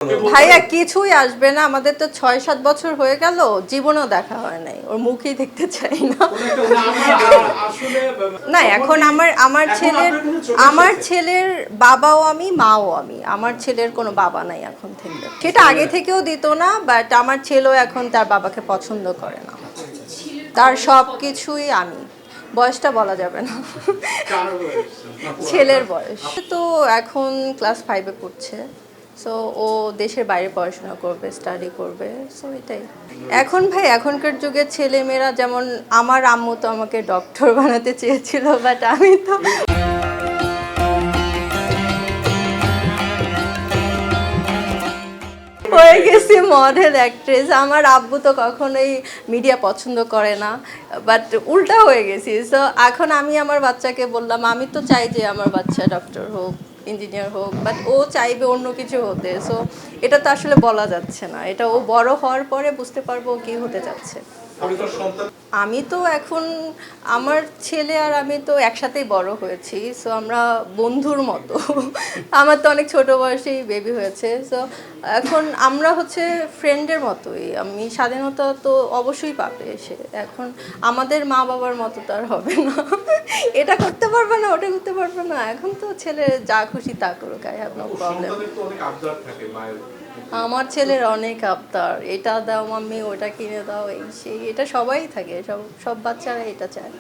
ভাইয়া কিছুই আসবে না, আমাদের তো ৬-৭ বছর হয়ে গেল, জীবনেও দেখা হয় নাই, ওর মুখই দেখতে চাই না। না এখন আমার ছেলের বাবাও আমি, মাও আমি, আমার ছেলের কোনো বাবা নাই এখন থেকে। সেটা আগে থেকেও দিত না, বাট আমার ছেলেও এখন তার বাবাকে পছন্দ করে না, তার সব কিছুই আমি। বয়সটা বলা যাবে না। ছেলের বয়স তো এখন ক্লাস 5-এ পড়ছে। সো ও দেশের বাইরে পড়াশোনা করবে, স্টাডি করবে, সো এটাই। এখন ভাই এখনকার যুগের ছেলেমেয়েরা যেমন, আমার আম্মু তো আমাকে ডক্টর বানাতে চেয়েছিল, বাট আমি তো হয়ে গেছি মডেল অ্যাক্ট্রেস। আমার আব্বু তো কখনোই মিডিয়া পছন্দ করে না, বাট উল্টা হয়ে গেছি। সো এখন আমি আমার বাচ্চাকে বললাম, আমি তো চাই যে আমার বাচ্চা ডক্টর হোক, ইঞ্জিনিয়ার হোক, বাট ও চাইবে অন্য কিছু হতে। সো এটা তো আসলে বলা যাচ্ছে না, এটা ও বড় হওয়ার পরে বুঝতে পারবো ও কী হতে চাচ্ছে। আমি তো এখন, আমার ছেলে আর আমি তো একসাথেই বড় হয়েছি, সো আমরা বন্ধুর মতো। আমার তো অনেক ছোট বয়সেই বেবি হয়েছে, সো এখন আমরা হচ্ছে ফ্রেন্ডের মতোই। আমি স্বাধীনতা তো অবশ্যই পাবে সে, এখন আমাদের মা বাবার মতো তো আর হবে না। এটা করতে পারবে না, ওটা করতে পারবে না, এখন তো ছেলে যা খুশি তা করুক, আই হ্যাভ নো প্রবলেম। আমার ছেলের অনেক আবদার, এটা দাও মাম্মি, ওটা কিনে দাও, এই সেই, এটা সবাই থাকে, সব সব বাচ্চারা এটা চায়।